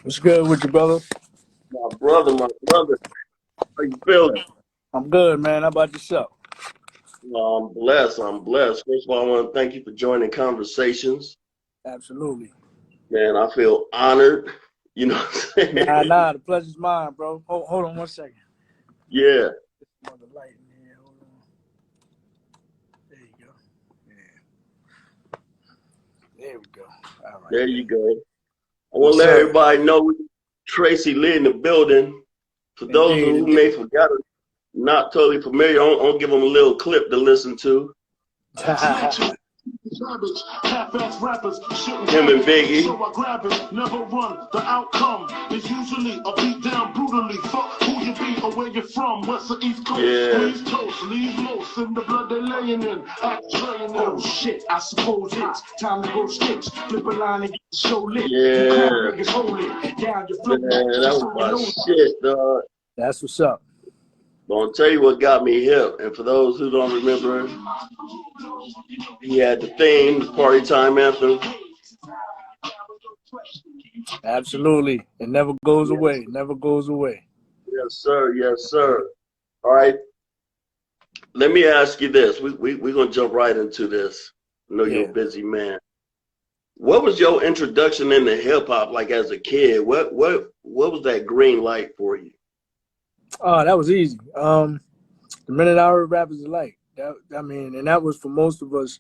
What's good with you, brother? My brother, how you feeling? I'm good, man. How about yourself? I'm blessed. First of all, I want to thank you for joining Conversations. Absolutely. Man, I feel honored. You know what I'm Nah, saying? nah. The pleasure's mine, bro. Hold on one second. Yeah, Mother light in here. Hold on. There you go. Yeah. There we go. All right. there you go. I want Yes, to let sir. everybody know Tracey Lee in the building. For those Indeed. who Indeed. may forgot her, not totally familiar, I'll give them a little clip to listen to. Garbage, half-ass rappers shouldn't him and Biggie. So I grab it, never run. The outcome is usually a beat down brutally. Fuck who you be or where you're from. West or East Coast, East Coast, leave most in the blood they're laying in. Act trillion. Oh shit, I suppose it's time to go sticks. Flip a line and get the show lit. Yeah. Niggas hold it down your flow. Man, that was my shit, dog. That's what's up. Gonna tell you what got me hip, and for those who don't remember, he had the theme, the party time anthem. Absolutely. It never goes Yes. away. It never goes away. Yes, sir. Yes, sir. All right. Let me ask you this. We're gonna jump right into this. I know you're Yeah. a busy man. What was your introduction into hip hop like as a kid? What was that green light for you? Oh, that was easy. The minute I heard rappers alike, and that was for most of us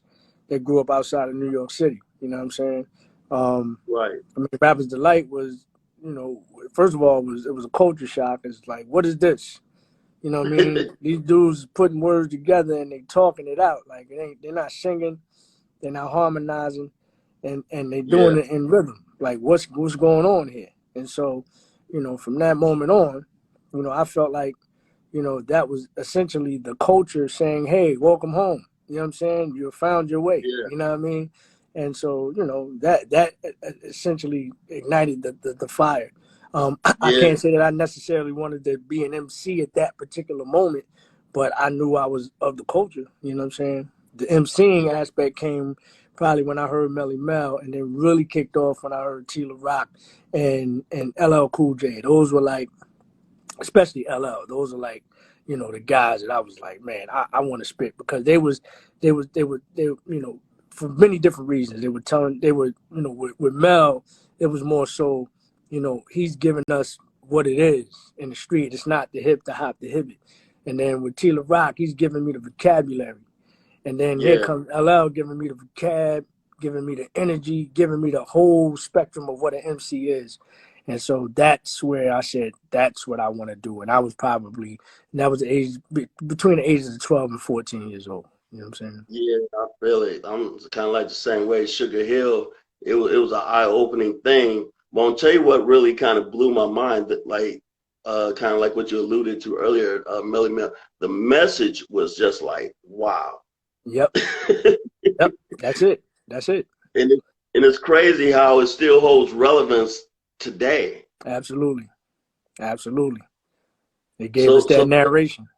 that grew up outside of New York City. You know what I'm saying? Right. Rappers Delight was, first of all, it was a culture shock. It's like, what is this? You know what I mean? These dudes putting words together and they talking it out. Like they're not singing, they're not harmonizing, and they Yeah. doing it in rhythm. Like what's going on here? And so, from that moment on, I felt like, that was essentially the culture saying, hey, welcome home. You know what I'm saying? You found your way. Yeah. You know what I mean? And so, that essentially ignited the fire. I Yeah. can't say that I necessarily wanted to be an MC at that particular moment, but I knew I was of the culture. You know what I'm saying? The MCing aspect came probably when I heard Melly Mel, and then really kicked off when I heard Tila Rock and LL Cool J. Those were like, especially LL. Those are like, the guys that I was like, man, I want to spit, because they were, for many different reasons. With Mel, it was more so, he's giving us what it is in the street. It's not the hip, the hop, the hibbit. And then with Tila Rock, he's giving me the vocabulary. And then here Yeah. comes LL giving me the vocab, giving me the energy, giving me the whole spectrum of what an MC is. And so that's where I said, that's what I want to do. And I was that was the age, between the ages of 12 and 14 years old. You know what I'm saying? Yeah, I feel it. I'm kind of like the same way. Sugar Hill, it was an eye-opening thing. But I'll tell you what really kind of blew my mind, that like kind of like what you alluded to earlier, Melly Mel. The message was just like, wow. Yep. Yep. That's it. That's it. And it's crazy how it still holds relevance today. Absolutely. Absolutely. They gave us So that narration.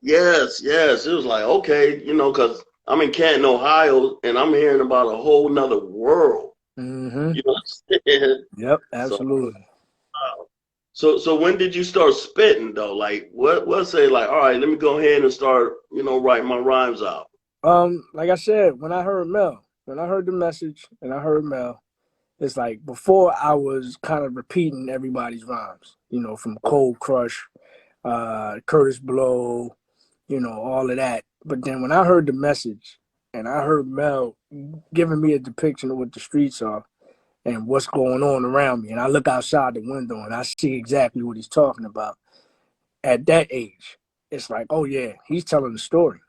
yes. It was like, okay, because I'm in Canton, Ohio, and I'm hearing about a whole nother world. Mm-hmm. You know what I'm saying? Yep. So Absolutely. wow. So when did you start spitting though? Like what say like, all right, let me go ahead and start, writing my rhymes out. Like I said, when I heard the message and I heard Mel, it's like before I was kind of repeating everybody's rhymes, from Cold Crush, Curtis Blow, all of that. But then when I heard the message and I heard Mel giving me a depiction of what the streets are and what's going on around me, and I look outside the window and I see exactly what he's talking about at that age, it's like, oh yeah, he's telling the story.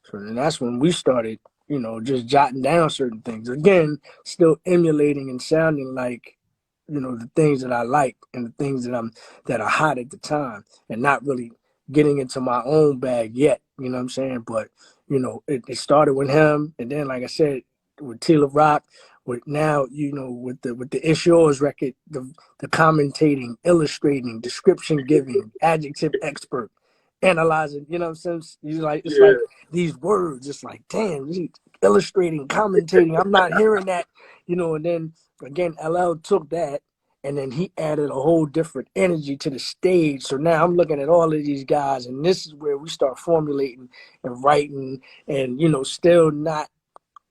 So then that's when we started, just jotting down certain things. Again, still emulating and sounding like, the things that I like and the things that are hot at the time, and not really getting into my own bag yet. You know what I'm saying? But, it started with him, and then like I said, with Tila Rock, with now, with the Issues record, the commentating, illustrating, description giving, adjective expert, analyzing, you know what I'm saying? It's Yeah, like these words, it's like, damn, he's illustrating, commentating. I'm not hearing that, and then again, LL took that And then he added a whole different energy to the stage. So now I'm looking at all of these guys, and this is where we start formulating and writing, and still not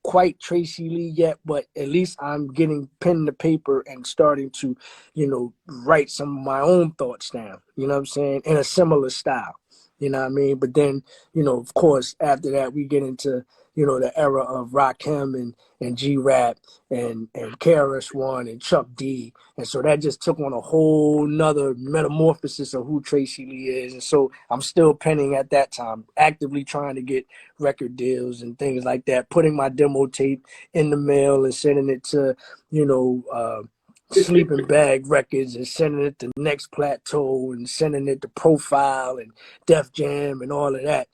quite Tracey Lee yet, but at least I'm getting pen to paper and starting to, write some of my own thoughts down, you know what I'm saying, in a similar style, you know what I mean? But then, of course, after that, we get into, the era of Rakim and G-Rap and KRS-One and Chuck D. And so that just took on a whole nother metamorphosis of who Tracey Lee is. And so I'm still penning at that time, actively trying to get record deals and things like that, putting my demo tape in the mail and sending it to, Sleeping Bag Records and sending it to Next Plateau and sending it to Profile and Def Jam and all of that,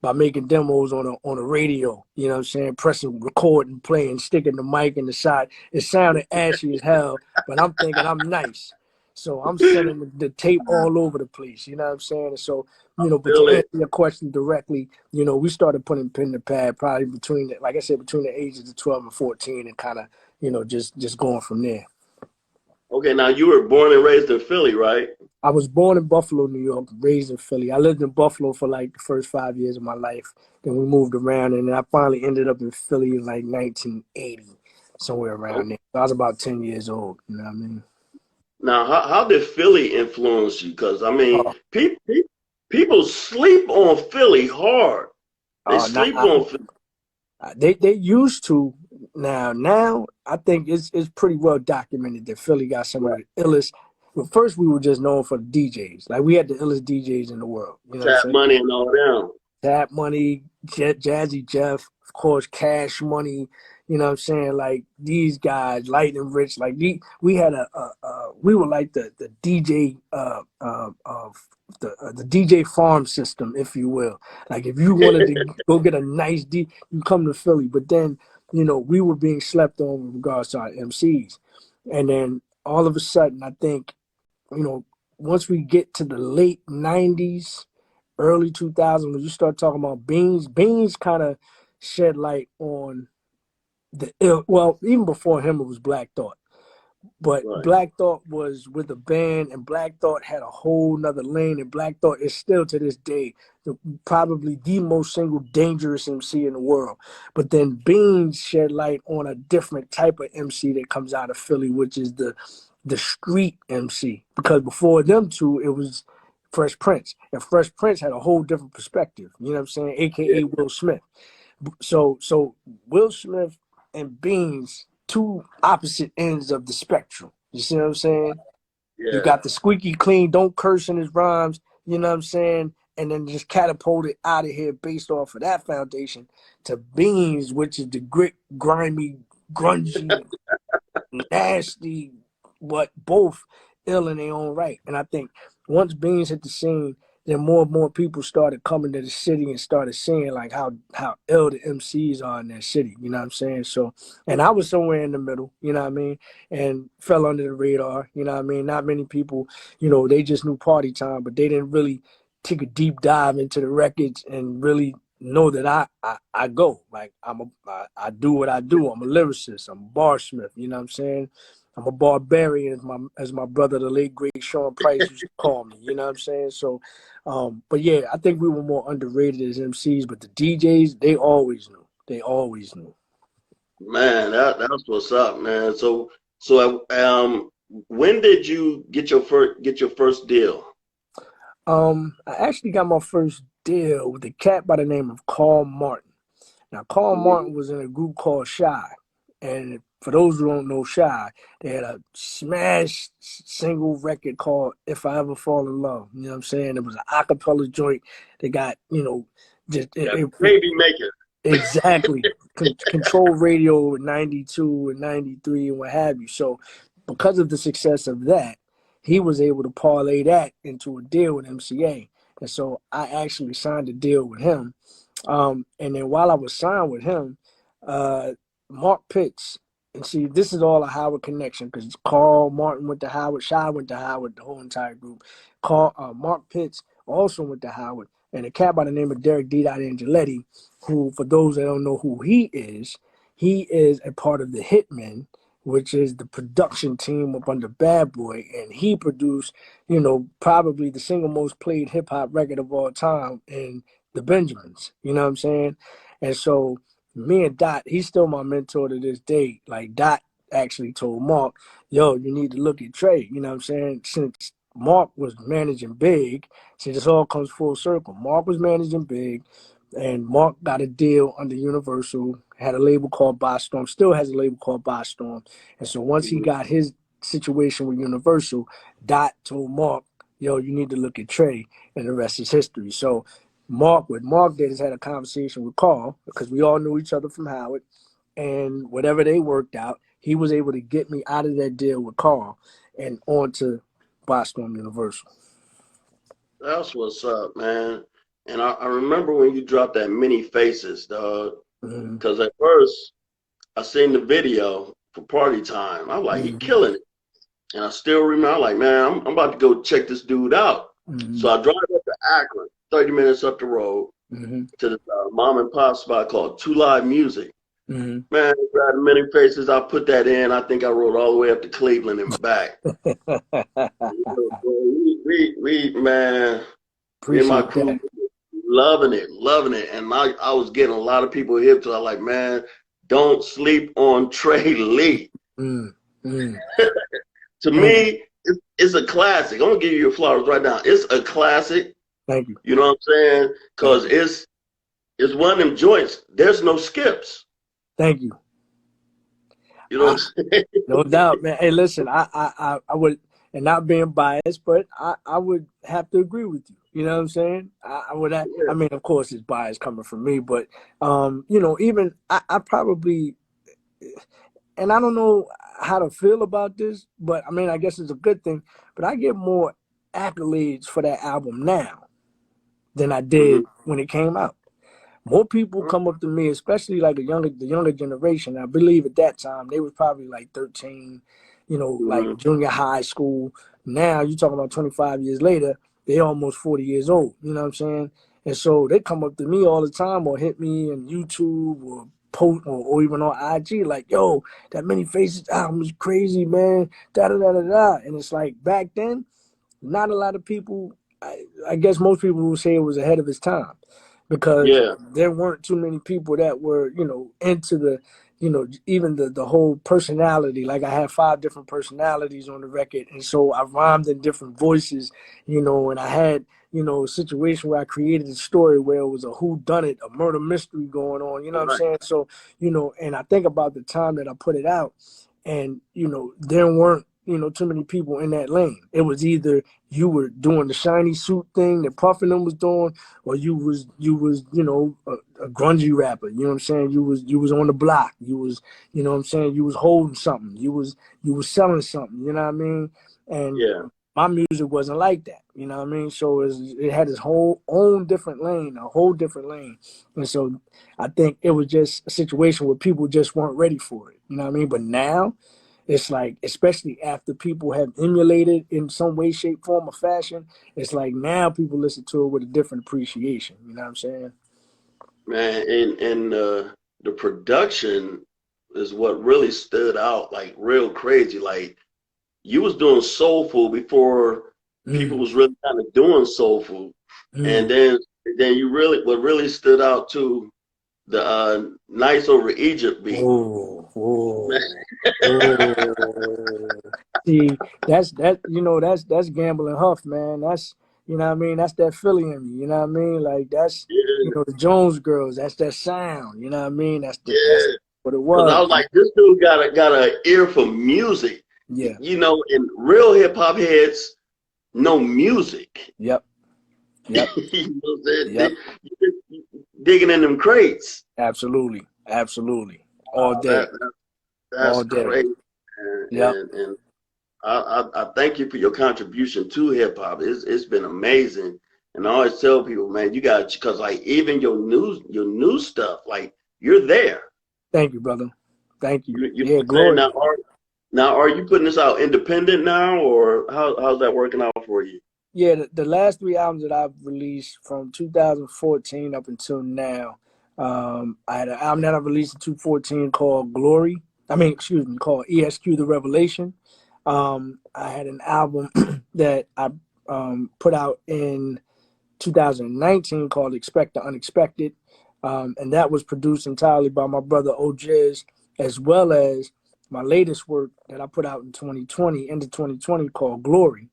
by making demos on a radio, you know what I'm saying, pressing record and play and sticking the mic in the side. It sounded ashy as hell, but I'm thinking I'm nice. So I'm sending the tape all over the place, you know what I'm saying? And so, but to answer your question directly, we started putting pen to pad probably between the ages of 12 and 14 and kind of, just going from there. Okay, now you were born and raised in Philly, right? I was born in Buffalo, New York, raised in Philly. I lived in Buffalo for like the first 5 years of my life. Then we moved around, and I finally ended up in Philly in like 1980, somewhere around there. I was about 10 years old, you know what I mean? Now, how did Philly influence you? Because, I mean, Oh, people sleep on Philly hard. They sleep on Philly. They used to. Now I think it's pretty well documented that Philly got some of the illest. Well, first we were just known for the DJs. Like we had the illest DJs in the world. You know what I'm Tap saying? Money and all them. Tap Money, Jazzy Jeff, of course, Cash Money. You know what I'm saying? Like these guys, Light and Rich. Like we had we were like the DJ of the DJ farm system, if you will. Like if you wanted to go get a nice you come to Philly. But then we were being slept on with regards to our MCs, and then all of a sudden, I think once we get to the late '90s, early 2000s, when you start talking about Beans kind of shed light on well, even before him, it was Black Thought. But Right. Black Thought was with a band, and Black Thought had a whole nother lane, and Black Thought is still to this day probably the most single dangerous MC in the world. But then Beans shed light on a different type of MC that comes out of Philly, which is the street MC. Because before them two, it was Fresh Prince. And Fresh Prince had a whole different perspective, you know what I'm saying? AKA Will Smith. So Will Smith and Beans, two opposite ends of the spectrum. You see what I'm saying? Yeah. You got the squeaky clean, don't curse in his rhymes, you know what I'm saying? And then just catapulted out of here based off of that foundation to Beans, which is the grit, grimy, grungy, nasty, but both ill in their own right. And I think once Beans hit the scene, then more and more people started coming to the city and started seeing like how ill the MCs are in their city, you know what I'm saying? So, and I was somewhere in the middle, you know what I mean? And fell under the radar, you know what I mean? Not many people, they just knew Party Time, but they didn't really take a deep dive into the records and really know that I go. Like I do what I do. I'm a lyricist, I'm a barsmith, you know what I'm saying? I'm a barbarian, as my brother, the late great Sean Price, used to call me. You know what I'm saying? So, but yeah, I think we were more underrated as MCs. But the DJs, they always knew. They always knew. Man, that's what's up, man. So when did you get your first deal? I actually got my first deal with a cat by the name of Carl Martin. Now, Carl Martin was in a group called Shy, and for those who don't know Shy, they had a smash single record called If I Ever Fall in Love. You know what I'm saying? It was an acapella joint. They got, Baby Maker. Exactly. Control radio in 92 and 93 and what have you. So because of the success of that, he was able to parlay that into a deal with MCA. And so I actually signed a deal with him. And then while I was signed with him, Mark Pitts, and see, this is all a Howard connection because Carl Martin went to Howard, Shy went to Howard, the whole entire group. Mark Pitts also went to Howard, and a cat by the name of Derek D. Angeletti, who, for those that don't know who he is a part of the Hitmen, which is the production team up under Bad Boy, and he produced, probably the single most played hip hop record of all time in the Benjamins. You know what I'm saying? And so me and Dot, he's still my mentor to this day. Like Dot actually told Mark, yo, you need to look at Trey. You know what I'm saying? Since Mark was managing Big, see, this all comes full circle. Mark was managing Big, and Mark got a deal under Universal, had a label called By Storm, still has a label called By Storm. And so once he got his situation with Universal, Dot told Mark, yo, you need to look at Trey, and the rest is history. So what Mark did is had a conversation with Carl, because we all knew each other from Howard, and whatever they worked out, he was able to get me out of that deal with Carl and onto By Storm Universal. That's what's up, man. And I remember when you dropped that Many Faces, dog. Because at first, I seen the video for Party Time. I'm like, he killing it. And I still remember, I'm like, man, I'm about to go check this dude out. So I drive up to Akron, 30 minutes up the road, to the mom and pop spot called Two Live Music. Man, grabbed Many Faces. I put that in. I think I rode all the way up to Cleveland and back. we man, me and my crew, loving it. And I was getting a lot of people hip to. I like, man, don't sleep on Trey Lee. To me, it's a classic. I'm gonna give you your flowers right now. It's a classic. Thank you. You know what I'm saying? Because it's one of them joints. There's no skips. Thank you. You know what I'm saying? No doubt, man. Hey, listen, I would, and not being biased, but I would have to agree with you. You know what I'm saying? I would. I mean, of course, it's bias coming from me, but even I probably, and I don't know how to feel about this, but I mean, I guess it's a good thing. But I get more accolades for that album now than I did when it came out. More people come up to me, especially like the younger generation. I believe at that time they was probably like 13, like junior high school. Now you talking about 25 years later, they almost 40 years old. You know what I'm saying? And so they come up to me all the time or hit me on YouTube or post or even on IG like, yo, that Many Faces album is crazy, man. Da da da da da. And it's like back then, not a lot of people. I guess most people would say it was ahead of its time, because there weren't too many people that were, into the, even the whole personality. Like I had 5 different personalities on the record. And so I rhymed in different voices, and I had, a situation where I created a story where it was a whodunit, a murder mystery going on, you know what I'm saying? So, and I think about the time that I put it out and, there weren't, too many people in that lane. It was either you were doing the shiny suit thing that Puffin them was doing, or you was a grungy rapper. You know what I'm saying? You was on the block. You was, you know what I'm saying? You was holding something. You was selling something. You know what I mean? And my music wasn't like that. You know what I mean? So it had its whole own different lane, a whole different lane. And so I think it was just a situation where people just weren't ready for it. You know what I mean? But now, it's like, especially after people have emulated in some way, shape, form, or fashion, it's like now people listen to it with a different appreciation. You know what I'm saying? Man, and the production is what really stood out, like real crazy. Like you was doing soulful before people was really kind of doing soulful, and then what really stood out too, the Nights Over Egypt beat. See, that's Gambling Huff, man. That's, you know what I mean? That's that Philly in me, you know what I mean? Like that's, the Jones Girls, that's that sound, you know what I mean? That's what it was. I was like, this dude got an ear for music. Yeah. And real hip hop heads know music. Yep. You know what I'm saying? Yep. Digging in them crates. Absolutely. All day. That's great. And I thank you for your contribution to hip hop. It's been amazing. And I always tell people, man, you got, because like even your new stuff, like you're there. Thank you, brother. Thank you. Yeah, glory. Now, are you putting this out independent now, or how's that working out for you? Yeah, the last 3 albums that I've released from 2014 up until now, I had an album that I released in 2014 called Glory. excuse me, called ESQ The Revelation. I had an album that I put out in 2019 called Expect the Unexpected. And that was produced entirely by my brother Ojiz, as well as my latest work that I put out in 2020, into 2020, called Glory,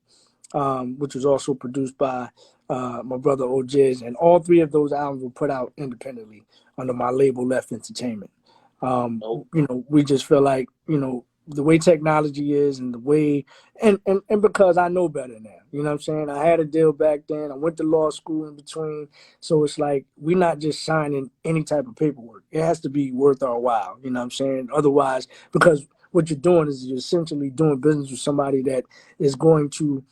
which was also produced by my brother Ojiz. And all three of those albums were put out independently under my label Left Entertainment. We just feel like, the way technology is and the way, and because I know better now, you know what I'm saying? I had a deal back then. I went to law school in between. So it's like, we're not just signing any type of paperwork. It has to be worth our while, you know what I'm saying? Otherwise, because what you're doing is you're essentially doing business with somebody that is going to,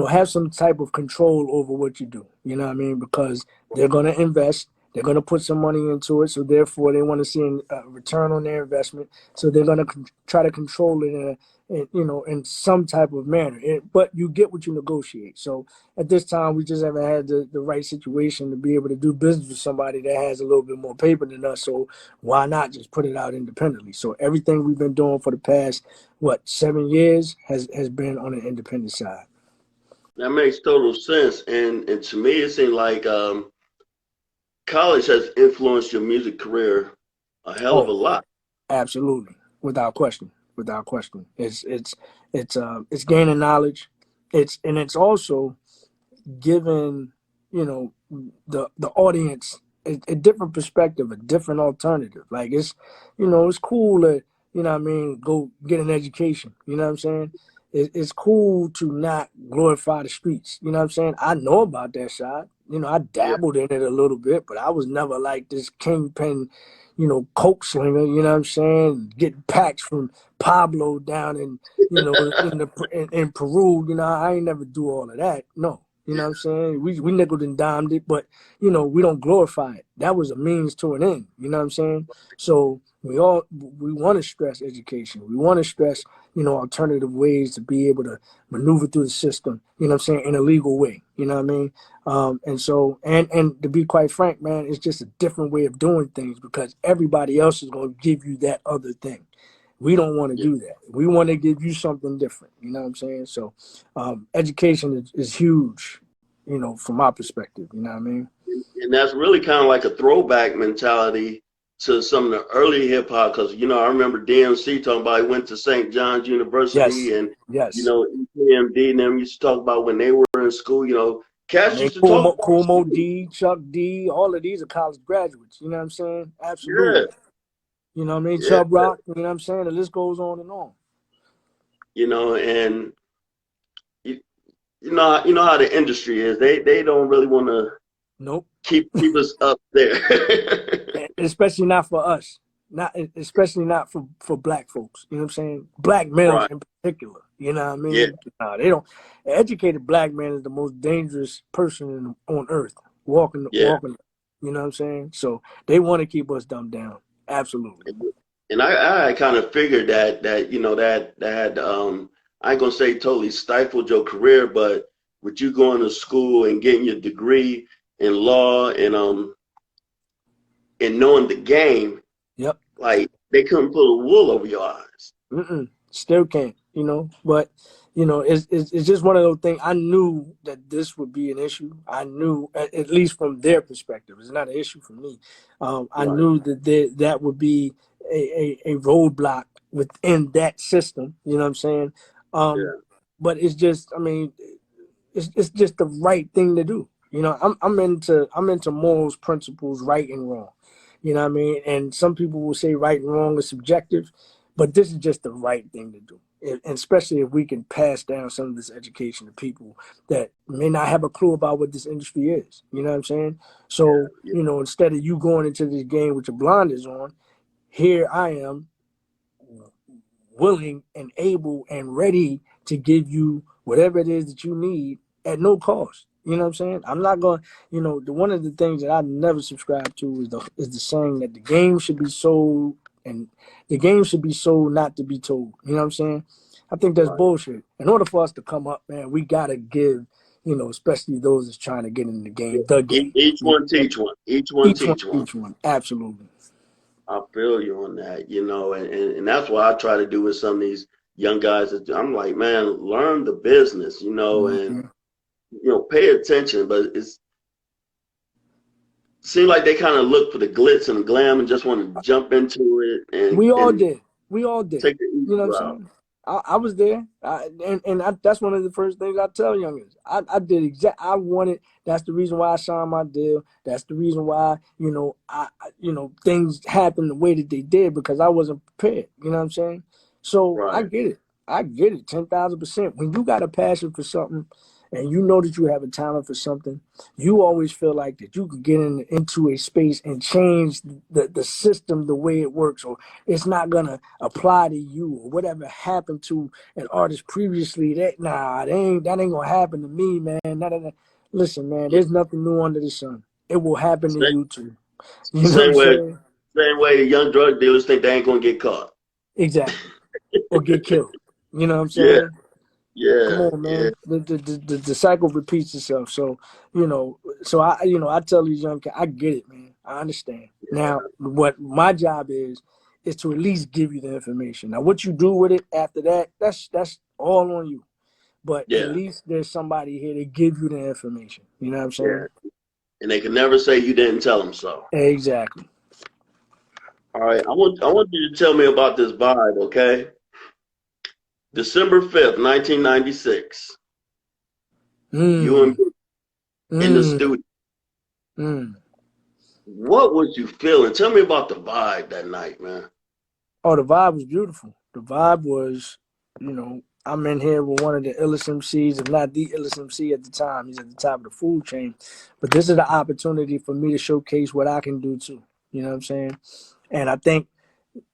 have some type of control over what you do, you know what I mean? Because they're going to invest. They're going to put some money into it, so therefore they want to see a return on their investment. So they're going to try to control it in some type of manner. But you get what you negotiate. So at this time, we just haven't had the right situation to be able to do business with somebody that has a little bit more paper than us. So why not just put it out independently? So everything we've been doing for the past 7 years has been on the independent side. That makes total sense, and to me, it seemed like college has influenced your music career a hell of a lot. Absolutely, without question. It's gaining knowledge. It's also giving the audience a different perspective, a different alternative. Like it's cool to go get an education. You know what I'm saying? It's cool to not glorify the streets. You know what I'm saying? I know about that side. I dabbled in it a little bit, but I was never like this kingpin, coke slinger. You know what I'm saying? Getting packs from Pablo down in in Peru. I ain't never do all of that. No. You know what I'm saying? We nickeled and dimed it, but, we don't glorify it. That was a means to an end. You know what I'm saying? So we want to stress education. We want to stress, alternative ways to be able to maneuver through the system, you know what I'm saying, in a legal way. You know what I mean? And to be quite frank, man, it's just a different way of doing things because everybody else is going to give you that other thing. We don't want to do that. We want to give you something different. You know what I'm saying? So education is huge, from my perspective. You know what I mean? And that's really kind of like a throwback mentality to some of the early hip hop. Because, I remember DMC talking about he went to St. John's University and, EPMD and them used to talk about when they were in school, cats used to talk. Kumo D, Chuck D, all of these are college graduates. You know what I'm saying? Absolutely. Yeah. You know what I mean? Chub Rock, you know what I'm saying? The list goes on and on. And you know how the industry is. They don't really want to keep us up there. Especially not for us. Especially not for black folks. You know what I'm saying? Black males in particular. You know what I mean? Yeah. They don't. An educated black man is the most dangerous person on earth. Walking. You know what I'm saying? So they want to keep us dumbed down. Absolutely. And I kind of figured that I ain't gonna say totally stifled your career, but with you going to school and getting your degree in law and knowing the game, like they couldn't pull a wool over your eyes. Still can't, but it's just one of those things. I knew that this would be an issue. I knew, at least from their perspective, it's not an issue for me. I knew that that would be a roadblock within that system. You know what I'm saying? But it's just, it's just the right thing to do. I'm into morals, principles, right and wrong. You know what I mean? And some people will say right and wrong is subjective, but this is just the right thing to do. And especially if we can pass down some of this education to people that may not have a clue about what this industry is. You know what I'm saying? So, instead of you going into this game with your blinders on, here I am willing and able and ready to give you whatever it is that you need at no cost. You know what I'm saying? I'm not going, one of the things that I never subscribe to is the saying that the game should be sold and the game should be sold not to be told. You know what I'm saying? I think that's bullshit. In order for us to come up, man, we got to give, especially those that's trying to get in the game, the game. Each one teach one. Each one teach one. Each one. Absolutely. I feel you on that, you know, and that's what I try to do with some of these young guys. I'm like, man, learn the business, you know, and Mm-hmm. pay attention. But it seems like they kind of look for the glitz and the glam and just want to jump into it We all and did. We all did. take the easy You know what I'm route. saying? I was there, that's one of the first things I tell youngins. I did I wanted. That's the reason why I signed my deal. That's the reason why things happened the way that they did because I wasn't prepared. You know what I'm saying? So I Right. get it. I get it 10,000%. When you got a passion for something, and you know that you have a talent for something, you always feel like that you could get into a space and change the system the way it works, or it's not gonna apply to you, or whatever happened to an artist previously. That ain't gonna happen to me, man. Listen, man, Yeah. there's nothing new under the sun. It will happen to Same, you too. You know what I'm same way, saying? same way young drug dealers think they ain't gonna get caught. Exactly. Or get killed. You know what I'm Yeah, saying? Come yeah, on, yeah, man. The cycle repeats itself. So, I tell these young kids, I get it, man. I understand. Now, what my job is to at least give you the information. Now, what you do with it after that, that's all on you. But at yeah, least there's somebody here to give you the information. You know what I'm yeah. saying? And they can never say you didn't tell them so. Exactly. All right, I want you to tell me about this vibe, okay? December 5th, 1996. You Mm, and me in the mm, studio. mm. What was you feeling? Tell me about the vibe that night, man. Oh, the vibe was beautiful. The vibe was, I'm in here with one of the illest MCs, if not the illest MC at the time. He's at the top of the food chain. But this is the opportunity for me to showcase what I can do too. You know what I'm saying? And I think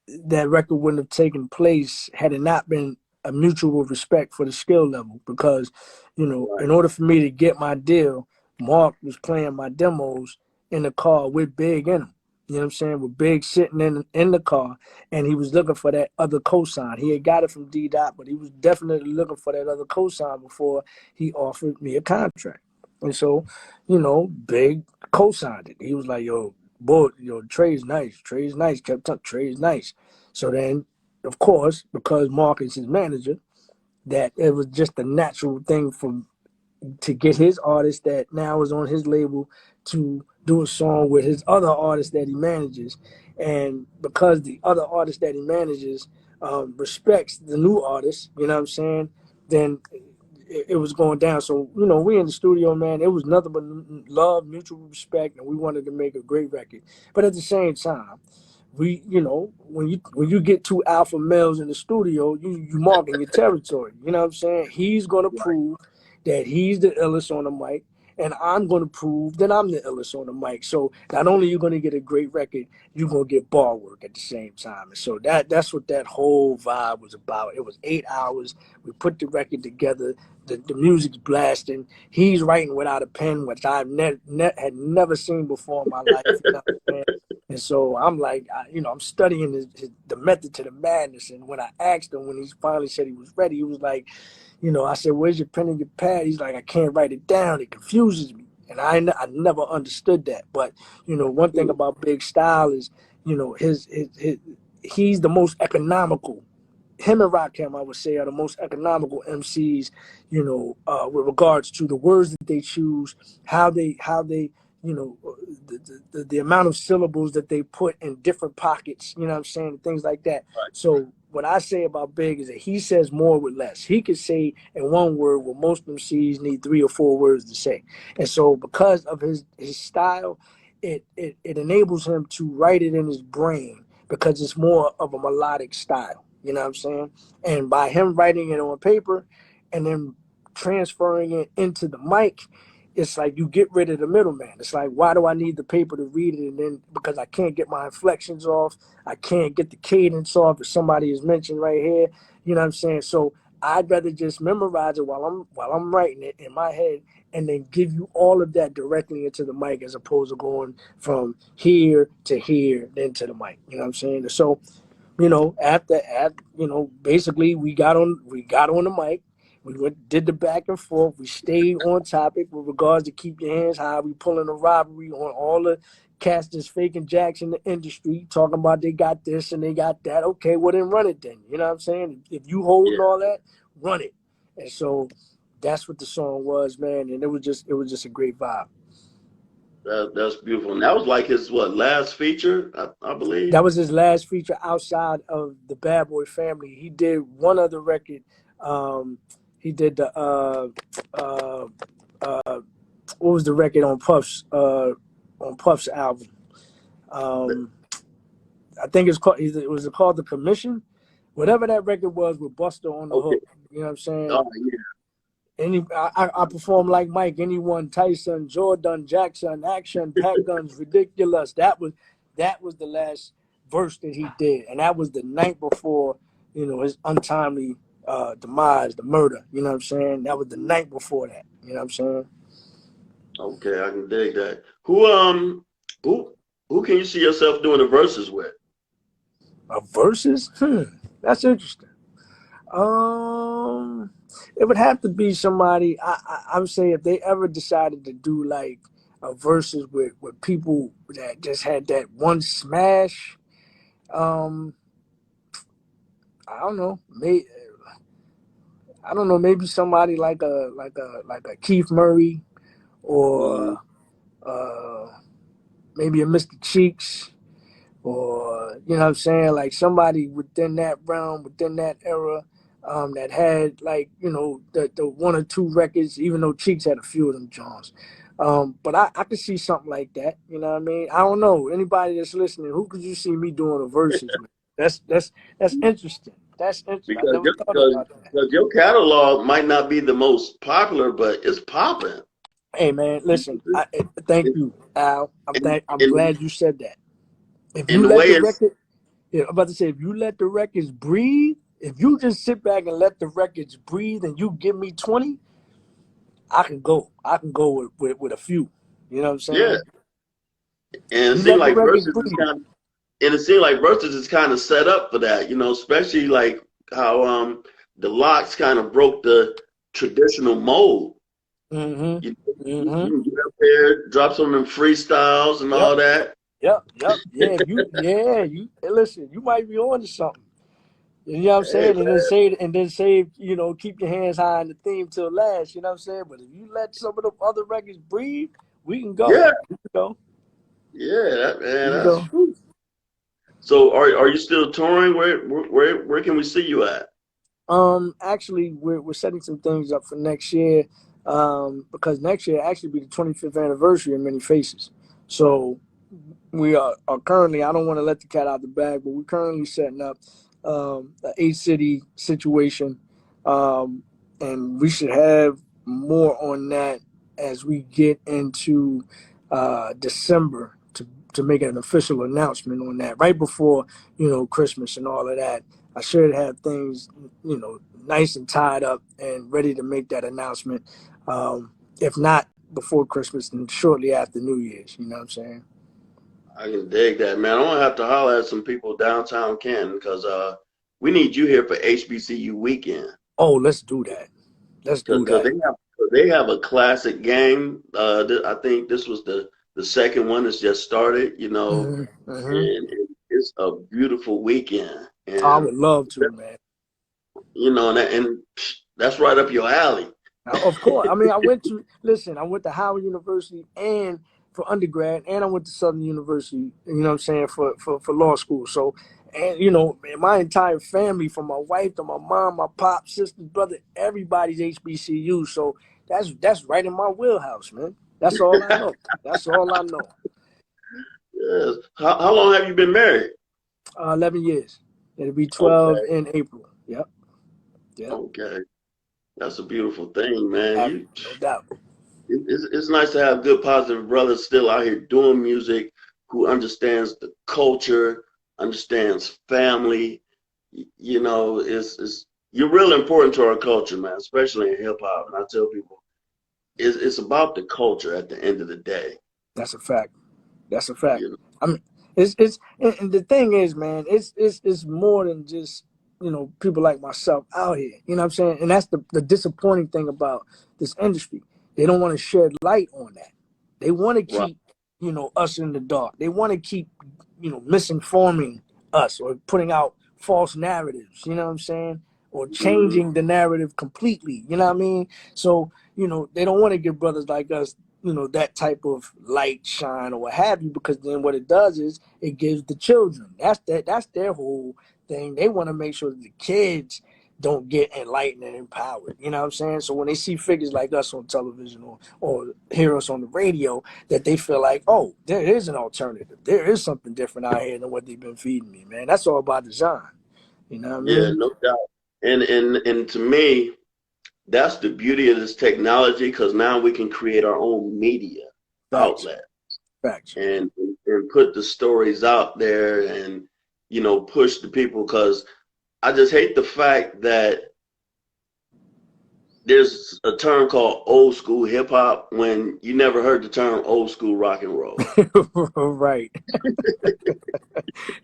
that record wouldn't have taken place had it not been a mutual respect for the skill level. Because, Right, in order for me to get my deal, Mark was playing my demos in the car with Big in him. You know what I'm saying? With Big sitting in the car, and he was looking for that other cosign. He had got it from D Dot, but he was definitely looking for that other cosign before he offered me a contract. And so, Big co-signed it. He was like, "Yo, boy, Trey's nice. Trey's nice." Kept up, Trey's nice. So then, of course, because Mark is his manager, that it was just a natural thing for to get his artist that now is on his label to do a song with his other artist that he manages. And because the other artist that he manages respects the new artist, you know what I'm saying, then it was going down. So, we in the studio, man, it was nothing but love, mutual respect, and we wanted to make a great record. But at the same time, when you get two alpha males in the studio, you marking your territory. You know what I'm saying? He's gonna right. prove that he's the illest on the mic, and I'm gonna prove that I'm the illest on the mic. So not only you're gonna get a great record, you're gonna get bar work at the same time. And so that's what that whole vibe was about. It was 8 hours. We put the record together. The music's blasting. He's writing without a pen, which I've had never seen before in my life. You know what I'm saying? And so I'm like, I'm studying the method to the madness. And when I asked him, when he finally said he was ready, he was like, I said, "Where's your pen and your pad?" He's like, "I can't write it down. It confuses me." And I never understood that. But, one thing Hmm. about Big Style is, he's the most economical. Him and Rakim, I would say, are the most economical MCs, with regards to the words that they choose, how they, the amount of syllables that they put in different pockets, you know what I'm saying, things like that. So what I say about Big is that he says more with less. He could say in one word what most MCs need 3 or 4 words to say. And so because of his style, it enables him to write it in his brain because it's more of a melodic style. You know what I'm saying? And by him writing it on paper and then transferring it into the mic, it's like you get rid of the middleman. It's like, why do I need the paper to read it? And then because I can't get my inflections off, I can't get the cadence off if somebody is mentioned right here. You know what I'm saying? So I'd rather just memorize it while I'm writing it in my head and then give you all of that directly into the mic as opposed to going from here to here, then to the mic. You know what I'm saying? So basically we got on the mic. Did the back and forth. We stayed on topic with regards to keep your hands high. We pulling a robbery on all the cats just faking jacks in the industry, talking about they got this and they got that. Okay, well then run it then. You know what I'm saying? If you holding all that, run it. And so that's what the song was, man. And it was just a great vibe. That's beautiful. And that was like his last feature, I believe. That was his last feature outside of the Bad Boy family. He did one other record. He did the what was the record on Puff's album? I think it's called. It was called The Commission. Whatever that record was with Buster on the hook. You know what I'm saying? Oh yeah. I perform like Mike, anyone, Tyson, Jordan, Jackson, Action, Pack Guns, Ridiculous. That was the last verse that he did, and that was the night before, his untimely demise, the murder. You know what I'm saying? That was the night before that. You know what I'm saying? Okay, I can dig that. Who can you see yourself doing the verses with? Verses? That's interesting. It would have to be somebody. I would say if they ever decided to do like a verses with people that just had that one smash. I don't know. Maybe somebody like a Keith Murray, or maybe a Mr. Cheeks, or you know what I'm saying, like somebody within that realm, within that era. That had like the one or two records, even though Cheeks had a few of them Jones. But I could see something like that. You know what I mean? I don't know, anybody that's listening. Who could you see me doing a verses with? That's interesting. That's interesting. I never thought about that. Because your catalog might not be the most popular, but it's popping. Hey man, listen. Thank you, Al. I'm glad you said that. If you let the record, I'm about to say, if you let the records breathe. If you just sit back and let the records breathe and you give me 20, I can go. with a few. You know what I'm saying? Yeah. And it seems like verses is kind of set up for that, especially like how the Locks kind of broke the traditional mold. Mm-hmm. You get up there, drop some of them freestyles and all that. Yep. Yeah, you listen, you might be on to something. You know what I'm saying? And then say, keep your hands high on the theme till last, you know what I'm saying? But if you let some of the other records breathe, we can go. Yeah. We can go. Yeah, that's true. So are you still touring? Where can we see you at? Actually we're setting some things up for next year. Because next year actually be the 25th anniversary of Many Faces. So we are currently, I don't want to let the cat out the bag, but we're currently setting up an 8-city situation, and we should have more on that as we get into December to make an official announcement on that right before Christmas and all of that. I should have things nice and tied up and ready to make that announcement. If not before Christmas, then shortly after New Year's. You know what I'm saying? I can dig that, man. I'm gonna have to holler at some people downtown Canton because we need you here for HBCU weekend. Oh, let's do that. Because they have a classic game. I think this was the second one that's just started. And it's a beautiful weekend. And I would love to, man. And that's right up your alley. Now, of course. I mean, I went to Howard University and for undergrad, and I went to Southern University, you know what I'm saying, for law school. So, and my entire family, from my wife to my mom, my pop, sister, brother, everybody's HBCU. So that's right in my wheelhouse, man. That's all I know. That's all I know. Yes. How long have you been married? 11 years. It'll be 12 in April. Yep. Okay. That's a beautiful thing, man. No doubt. It's nice to have good, positive brothers still out here doing music, who understands the culture, understands family. You're really important to our culture, man, especially in hip hop. And I tell people, it's about the culture at the end of the day. That's a fact. I mean, it's and the thing is, man, it's more than just people like myself out here. You know what I'm saying? And that's the disappointing thing about this industry. They don't want to shed light on that. They want to keep us in the dark. They want to keep, misinforming us or putting out false narratives, you know what I'm saying? Or changing the narrative completely, you know what I mean? So, they don't want to give brothers like us, that type of light, shine, or what have you, because then what it does is it gives the children. That's their whole thing. They want to make sure that the kids don't get enlightened and empowered. You know what I'm saying? So when they see figures like us on television or hear us on the radio, that they feel like, oh, there is an alternative. There is something different out here than what they've been feeding me, man. That's all by design. You know what I Yeah, mean? no doubt. And to me, that's the beauty of this technology, because now we can create our own media Facts. outlet Facts. and put the stories out there and push the people. Because I just hate the fact that there's a term called old school hip hop when you never heard the term old school rock and roll. Right.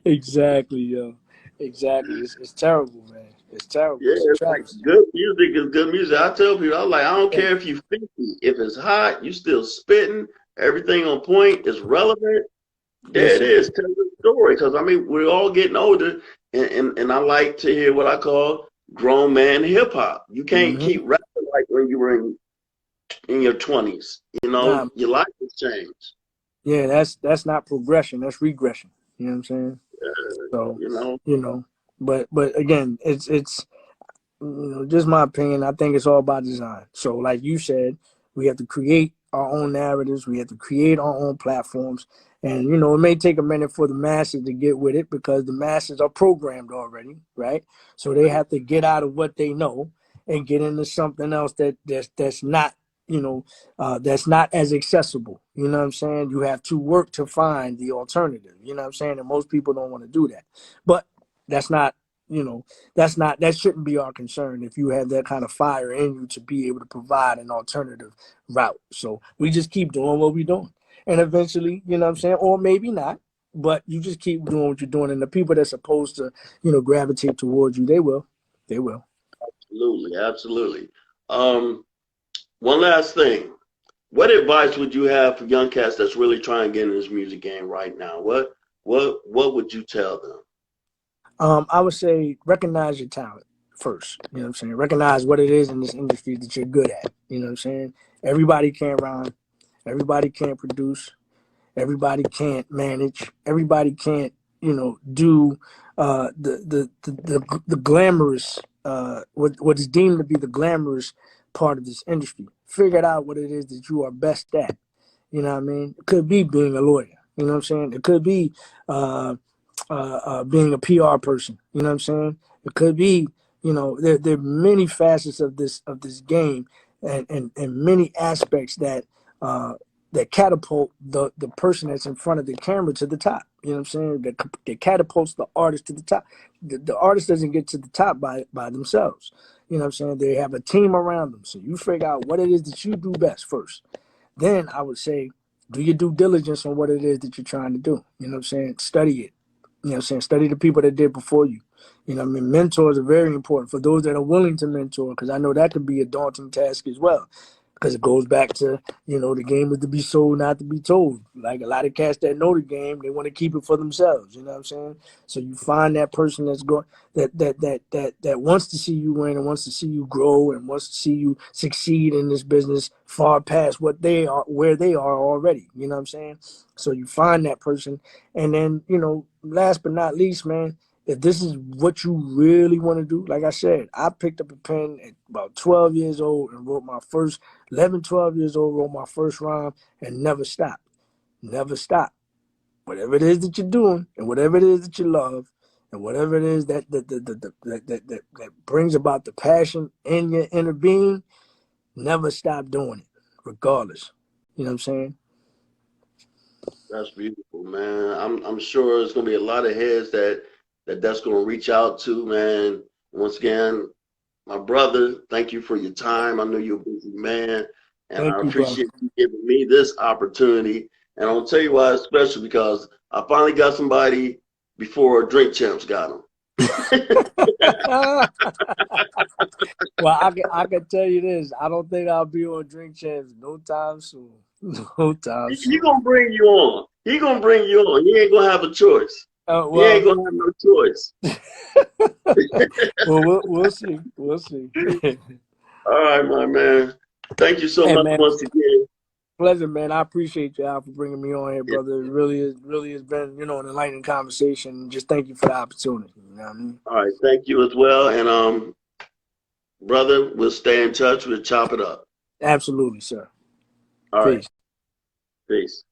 Exactly, yo. Exactly. It's terrible, man. It's terrible. Yeah, It's a it's like travesty. good music is good music. I tell people, I'm like, I don't Yeah. care if you 50. If it's hot, you still spitting. Everything on point is relevant. There it Listen. is. Tell the story. Because, I mean, we're all getting older. And I like to hear what I call grown man hip hop. You can't Hmm. keep rapping like when you were in your 20s. Nah, Your life has changed. yeah, that's not progression. That's regression. You know what I'm saying? So, You know, you know, but again, it's just my opinion. I think it's all by design. So, like you said, we have to create our own narratives. We have to create our own platforms, and it may take a minute for the masses to get with it because the masses are programmed already, right? So they have to get out of what they know and get into something else that's not that's not as accessible. You know what I'm saying? You have to work to find the alternative. You know what I'm saying? And most people don't want to do that. But that's not, that shouldn't be our concern if you have that kind of fire in you to be able to provide an alternative route. So we just keep doing what we're doing. And eventually, you know what I'm saying? Or maybe not, but you just keep doing what you're doing. And the people that's supposed to, gravitate towards you, they will. They will. absolutely, absolutely. One last thing. What advice would you have for young cats that's really trying to get in this music game right now? What would you tell them? I would say recognize your talent first. You know what I'm saying? Recognize what it is in this industry that you're good at. You know what I'm saying? Everybody can't rhyme. Everybody can't produce. Everybody can't manage. Everybody can't, do the glamorous, what is deemed to be the glamorous part of this industry. Figure out what it is that you are best at. You know what I mean? It could be being a lawyer. You know what I'm saying? It could be being a PR person. You know what I'm saying? It could be, there are many facets of this game, and many aspects that catapult the person that's in front of the camera to the top. You know what I'm saying? That catapults the artist to the top. The artist doesn't get to the top by themselves. You know what I'm saying? They have a team around them. So you figure out what it is that you do best first. Then I would say, do your due diligence on what it is that you're trying to do. You know what I'm saying? Study it. You know what I'm saying? Study the people that did before you. You know what I mean? Mentors are very important for those that are willing to mentor, because I know that could be a daunting task as well. Because it goes back to, the game is to be sold, not to be told. Like a lot of cats that know the game, they want to keep it for themselves. You know what I'm saying? So you find that person that's going that wants to see you win and wants to see you grow and wants to see you succeed in this business far past what they are, where they are already. You know what I'm saying? So you find that person, and then last but not least, man, if this is what you really want to do, like I said, I picked up a pen at about 12 years old and wrote my first 11, 12 years old, wrote my first rhyme and never stopped. Never stopped. Whatever it is that you're doing and whatever it is that you love and whatever it is that brings about the passion in your inner being, never stop doing it, regardless. You know what I'm saying? That's beautiful, man. I'm sure there's gonna be a lot of heads that's gonna reach out to, man. Once again, my brother, thank you for your time. I know you're a busy man, and Thank I you, brother. appreciate you giving me this opportunity. And I'll tell you why it's special, because I finally got somebody before Drink Champs got him. Well, I can tell you this. I don't think I'll be on Drink Champs no time soon. No time He soon. gonna bring you on. He gonna bring you on. He ain't gonna have a choice. He ain't Well, gonna have no choice. well, we'll see. We'll see. All right, my man. Thank you so Hey, much man, once again. pleasure, man. I appreciate you, Al, for bringing me on here, brother. It really has been, you know, an enlightening conversation. Just thank you for the opportunity. You know what I mean? All right, thank you as well. And brother, we'll stay in touch. We'll chop it up. Absolutely, sir. All right, Peace. peace.